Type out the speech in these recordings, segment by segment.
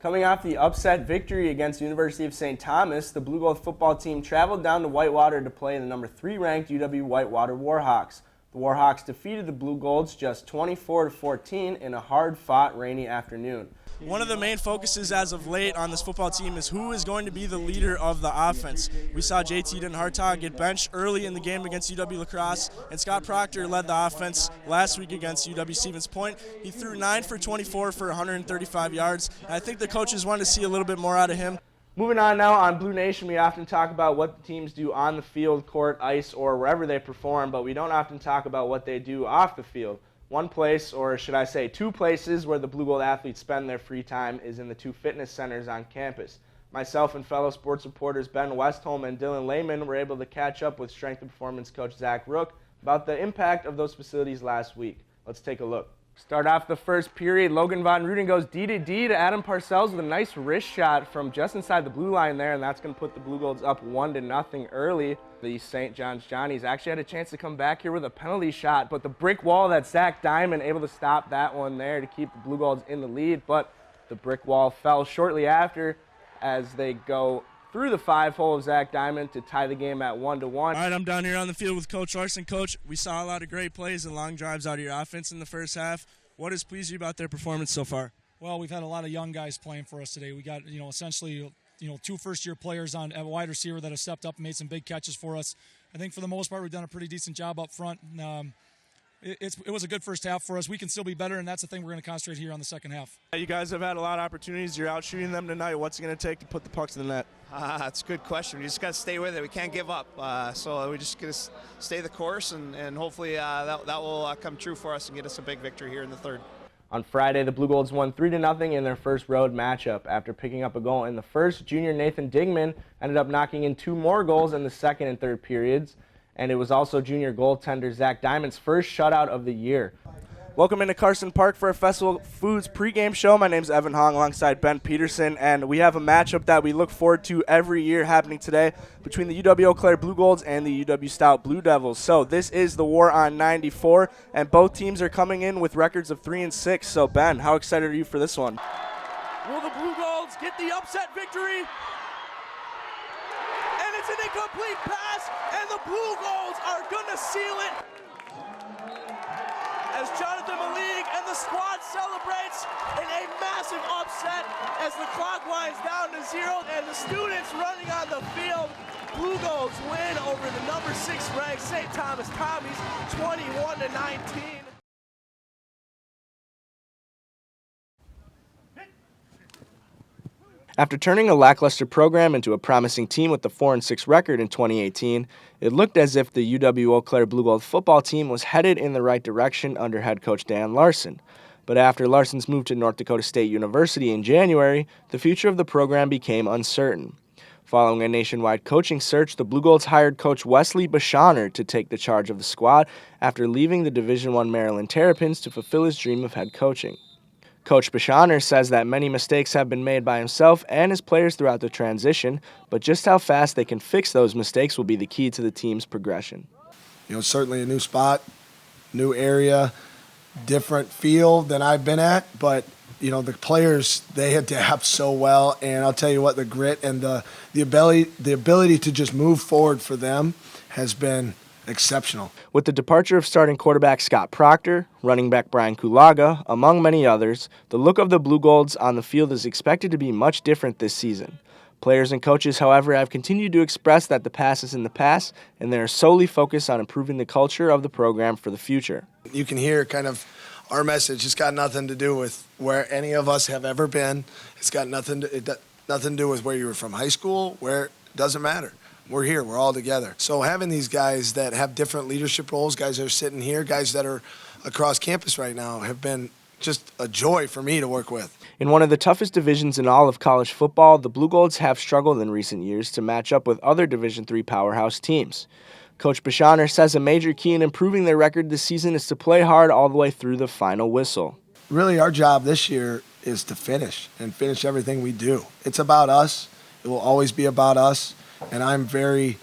Coming off the upset victory against University of St. Thomas, the Blue Gold football team traveled down to Whitewater to play the number 3 ranked UW-Whitewater Warhawks. The Warhawks defeated the Blue Golds just 24-14 in a hard-fought rainy afternoon. One of the main focuses as of late on this football team is who is going to be the leader of the offense. We saw JT Den-Hartog get benched early in the game against UW-La Crosse, and Scott Proctor led the offense last week against UW-Stevens Point. He threw 9 for 24 for 135 yards, and I think the coaches wanted to see a little bit more out of him. Moving on now, on Blue Nation, we often talk about what the teams do on the field, court, ice, or wherever they perform, but we don't often talk about what they do off the field. One place, or should I say 2 places, where the Blue Gold athletes spend their free time is in the 2 fitness centers on campus. Myself and fellow sports reporters Ben Westholm and Dylan Lehman were able to catch up with strength and performance coach Zach Rook about the impact of those facilities last week. Let's take a look. Start off the first period, Logan Von Ruden goes D-to-D to Adam Parcells with a nice wrist shot from just inside the blue line there, and that's going to put the Blue Golds up 1-0 early. The St. John's Johnnies actually had a chance to come back here with a penalty shot, but the brick wall, that Zach Diamond able to stop that one there to keep the Blue Golds in the lead, but the brick wall fell shortly after as they go through the 5-hole of Zach Diamond to tie the game at 1-1. All right, I'm down here on the field with Coach Larson. Coach, we saw a lot of great plays and long drives out of your offense in the first half. What has pleased you about their performance so far? Well, we've had a lot of young guys playing for us today. We got, essentially, 2 first-year players on a wide receiver that have stepped up and made some big catches for us. I think for the most part, we've done a pretty decent job up front. It was a good first half for us. We can still be better, and that's the thing we're going to concentrate here on the second half. You guys have had a lot of opportunities. You're out shooting them tonight. What's it going to take to put the pucks in the net? That's a good question. We just got to stay with it. We can't give up. So we just got to stay the course, and hopefully that will come true for us and get us a big victory here in the third. On Friday, the Blue Golds won 3-0 in their first road matchup. After picking up a goal in the first, junior Nathan Digman ended up knocking in 2 more goals in the second and third periods. And it was also junior goaltender Zach Diamond's first shutout of the year. Welcome into Carson Park for a Festival Foods pregame show. My name is Evan Hong alongside Ben Peterson, and we have a matchup that we look forward to every year happening today between the UW-Eau Claire Blue Golds and the UW Stout Blue Devils. So this is the War on 94, and both teams are coming in with records of 3-6. So Ben, how excited are you for this one? Will the Blue Golds get the upset victory? And it's an incomplete pass, and the Blue Golds are going to seal it. As Jonathan Malik and the squad celebrates in a massive upset as the clock winds down to 0 and the students running on the field. Blue Golds win over the number 6 ranked St. Thomas Tommies 21-19. After turning a lackluster program into a promising team with a 4-6 record in 2018, it looked as if the UW-Eau Claire Blue Gold football team was headed in the right direction under head coach Dan Larson. But after Larson's move to North Dakota State University in January, the future of the program became uncertain. Following a nationwide coaching search, the Blue Golds hired coach Wesley Bashauner to take the charge of the squad after leaving the Division I Maryland Terrapins to fulfill his dream of head coaching. Coach Bashauner says that many mistakes have been made by himself and his players throughout the transition, but just how fast they can fix those mistakes will be the key to the team's progression. Certainly a new spot, new area, different field than I've been at, but the players, they adapt so well, and I'll tell you what, the grit and the ability to just move forward for them has been exceptional. With the departure of starting quarterback Scott Proctor, running back Brian Kulaga, among many others, the look of the Blue Golds on the field is expected to be much different this season. Players and coaches, however, have continued to express that the past is in the past, and they are solely focused on improving the culture of the program for the future. You can hear kind of our message. It's got nothing to do with where any of us have ever been. It's got nothing to do with where you were from high school, where it doesn't matter. We're here. We're all together. So having these guys that have different leadership roles, guys that are sitting here, guys that are across campus right now, have been just a joy for me to work with. In one of the toughest divisions in all of college football, the Blue Golds have struggled in recent years to match up with other Division III powerhouse teams. Coach Bashauner says a major key in improving their record this season is to play hard all the way through the final whistle. Really, our job this year is to finish everything we do. It's about us. It will always be about us. And a very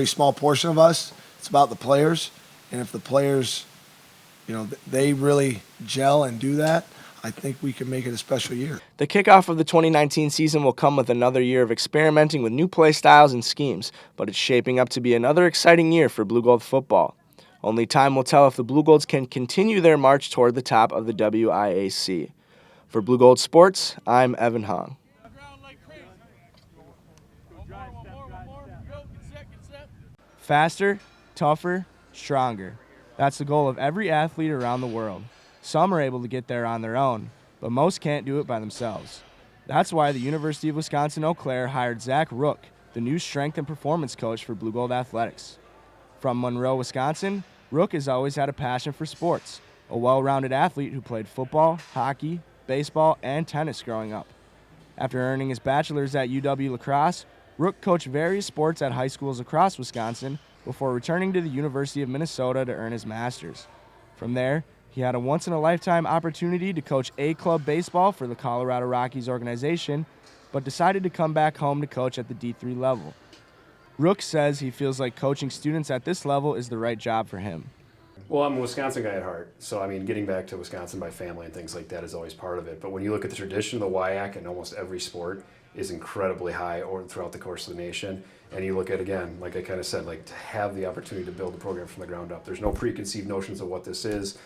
small portion of us. It's about the players. And if the players, they really gel and do that, I think we can make it a special year. The kickoff of the 2019 season will come with another year of experimenting with new play styles and schemes, but it's shaping up to be another exciting year for Blue Gold football. Only time will tell if the Blue Golds can continue their march toward the top of the WIAC. For Blue Gold Sports, I'm Evan Hong. Faster, tougher, stronger. That's the goal of every athlete around the world. Some are able to get there on their own, but most can't do it by themselves. That's why the University of Wisconsin-Eau Claire hired Zach Rook, the new strength and performance coach for Blue Gold Athletics. From Monroe, Wisconsin, Rook has always had a passion for sports, a well-rounded athlete who played football, hockey, baseball, and tennis growing up. After earning his bachelor's at UW-La Crosse, Rook coached various sports at high schools across Wisconsin before returning to the University of Minnesota to earn his master's. From there, he had a once-in-a-lifetime opportunity to coach A-Club baseball for the Colorado Rockies organization, but decided to come back home to coach at the D3 level. Rook says he feels like coaching students at this level is the right job for him. Well, I'm a Wisconsin guy at heart, so I mean, getting back to Wisconsin by family and things like that is always part of it. But when you look at the tradition of the WIAC in almost every sport is incredibly high throughout the course of the nation. And you look at, again, like I kind of said, like to have the opportunity to build a program from the ground up. There's no preconceived notions of what this is.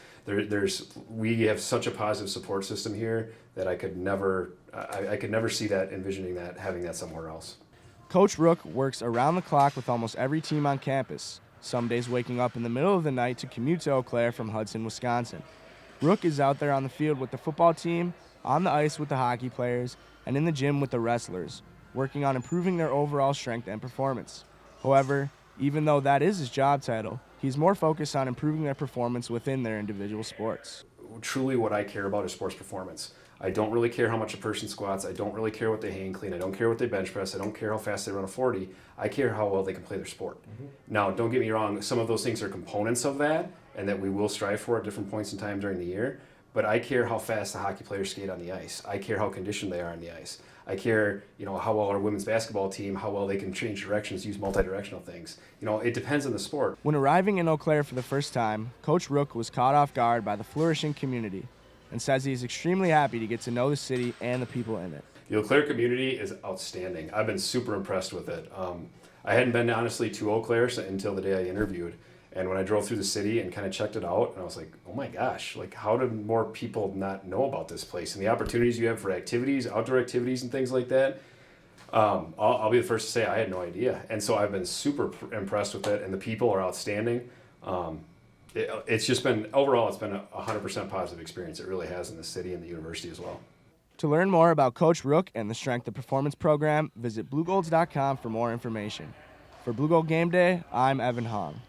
We have such a positive support system here that I could never see that, envisioning that, having that somewhere else. Coach Rook works around the clock with almost every team on campus, some days waking up in the middle of the night to commute to Eau Claire from Hudson, Wisconsin. Rook is out there on the field with the football team, on the ice with the hockey players, and in the gym with the wrestlers, working on improving their overall strength and performance. However, even though that is his job title, he's more focused on improving their performance within their individual sports. Truly what I care about is sports performance. I don't really care how much a person squats. I don't really care what they hang clean. I don't care what they bench press. I don't care how fast they run a 40. I care how well they can play their sport. Now, don't get me wrong. Some of those things are components of that and that we will strive for at different points in time during the year. But I care how fast the hockey players skate on the ice. I care how conditioned they are on the ice. I care, how well our women's basketball team, how well they can change directions, use multi-directional things. It depends on the sport. When arriving in Eau Claire for the first time, Coach Rook was caught off guard by the flourishing community and says he's extremely happy to get to know the city and the people in it. The Eau Claire community is outstanding. I've been super impressed with it. I hadn't been, honestly, to Eau Claire until the day I interviewed. And when I drove through the city and kind of checked it out, and I was like, oh my gosh, like how did more people not know about this place? And the opportunities you have for activities, outdoor activities and things like that, I'll be the first to say I had no idea. And so I've been super impressed with it, and the people are outstanding. It's just been, overall, it's been a 100% positive experience. It really has in the city and the university as well. To learn more about Coach Rook and the Strength and Performance program, visit BlueGolds.com for more information. For Blue Gold Game Day, I'm Evan Hong.